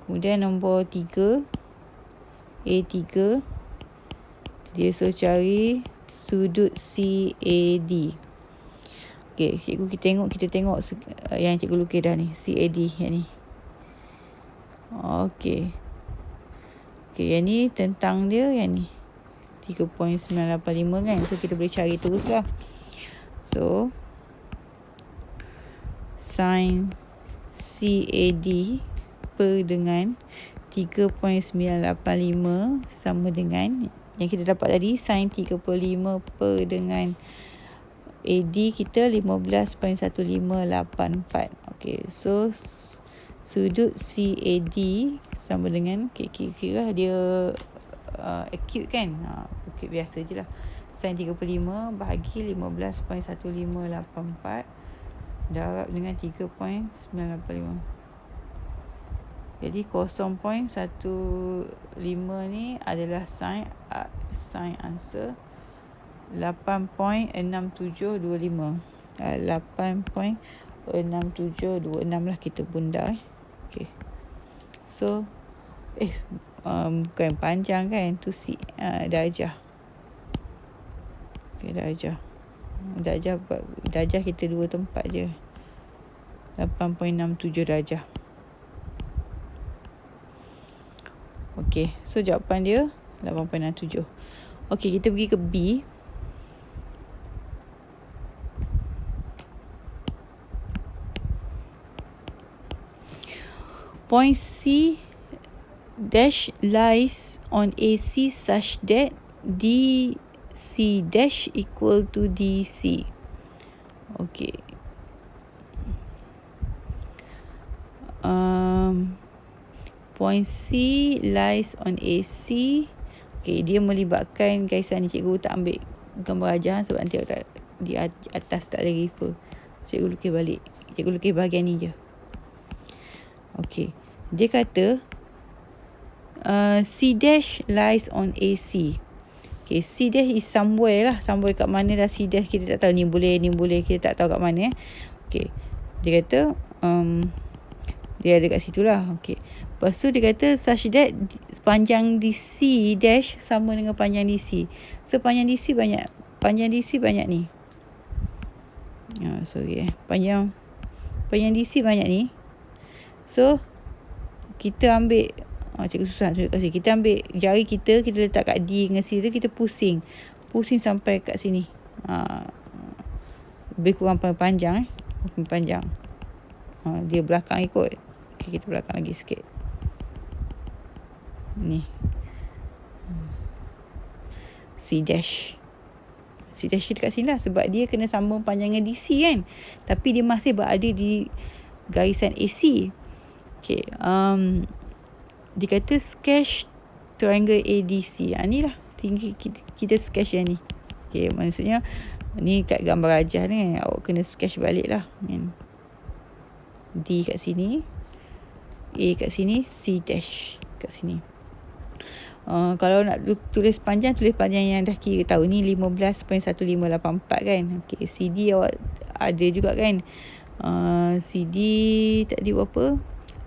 Kemudian nombor 3. A3. Dia suruh cari sudut CAD. Okey, cikgu kita tengok yang cikgu lukis dah ni, CAD yang ni. Okey. Okey, yang ni tentang dia yang ni 3.985 kan. So kita boleh cari terus lah. So sin CAD per dengan 3.985 sama dengan yang kita dapat tadi, sin 35 per dengan AD kita 15.1584. Okey, so sudut CAD sama dengan kira dia acute kan. Acute biasa je lah. Sin 35 bahagi 15.1584 darab dengan 3.985. Jadi 0.15 ni adalah sin answer 8.6725. 8.6726 lah kita bunda. Okey. So bukan panjang kan, tu darjah. Okey, darjah kita dua tempat je. 8.67 darjah. Okey, so jawapan dia 8.67. Okey, kita pergi ke B. Point C dash lies on AC such that DC dash equal to DC. Okey. Point C lies on AC. Okey, dia melibatkan garisan ni. Cikgu tak ambil gambar rajah sebab nanti di atas tak ada refer. Cikgu lukis balik. Cikgu lukis bahagian ni je. Okey. Dia kata C dash lies on AC. Okay, C dash is somewhere lah. Somewhere kat mana dah C dash kita tak tahu. Ni boleh kita tak tahu kat mana. Okay. Dia kata dia ada kat situ lah. Okay. Lepas tu dia kata such that panjang DC dash sama dengan panjang DC. So panjang DC banyak ni. Panjang DC banyak ni. So kita ambil cikgu susah kasih. Kita ambil jari kita letak kat D dengan C tu, kita pusing sampai kat sini. Lebih kurang panjang panjang. Dia belakang ikut. Okay, kita belakang lagi sikit. Ni C dash dekat sini lah, sebab dia kena sambung panjangnya DC kan, tapi dia masih berada di garisan AC. Okay, dia kata sketch triangle ADC. Ni lah tinggi kita sketch yang ni. Okay, maksudnya ni kat gambar rajah ni awak kena sketch balik lah kan. D kat sini, A kat sini, C dash kat sini. Kalau nak tulis panjang yang dah kira tahu ni 15.1584 kan. Okay, CD awak ada juga kan. CD tadi berapa?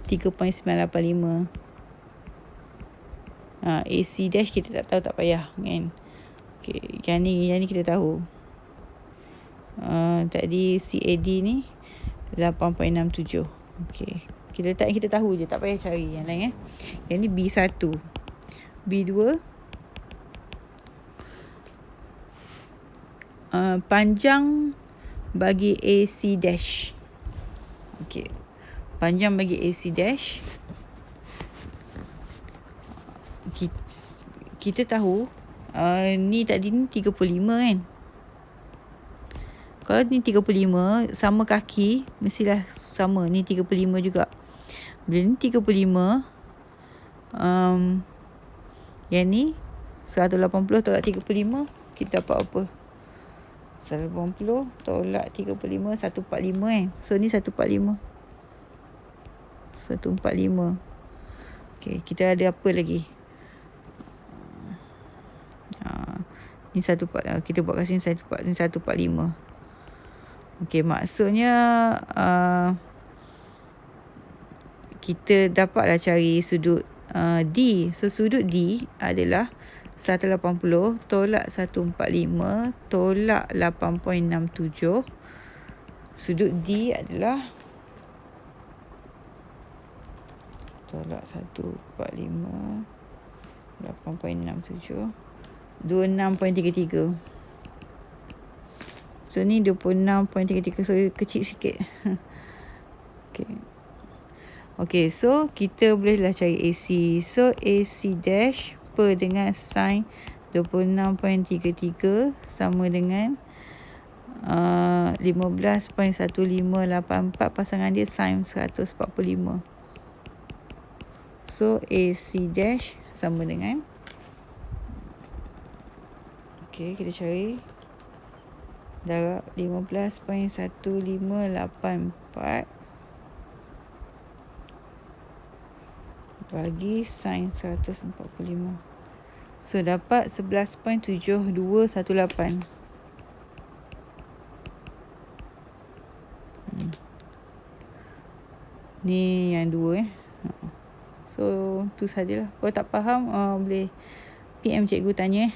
3.985. AC dash kita tak tahu, tak payah kan. Okay, yang ni kita tahu. Tadi CAD ni 8.67. Okay, kita letak yang kita tahu je, tak payah cari yang lain Yang ni B1, B2 panjang bagi AC dash. Okay, panjang bagi AC dash kita tahu ni tadi ni 35 kan. Kalau ni 35 sama kaki, mestilah sama ni 35 juga. Bila ni 35, yang ni 180 tolak 35, kita dapat apa? 180 tolak 35, 145 kan. So ni 145. Okay, kita ada apa lagi? Ni kita buat kat sini 145. Okay, maksudnya kita dapatlah cari sudut D. So sudut D adalah 180 tolak 145 tolak 8.67. Sudut D adalah tolak 145 8.67 26.33. So ni 26.33. So kecil sikit. Okay, so kita bolehlah cari AC. So AC dash per dengan sin 26.33 sama dengan 15.1584 pasangan dia sin 145. So AC dash sama dengan, okay, kita cari darab 15.1584 bagi sin 145. So dapat 11.7218. Ni yang dua So tu sajalah. Kalau tak faham boleh PM cikgu tanya.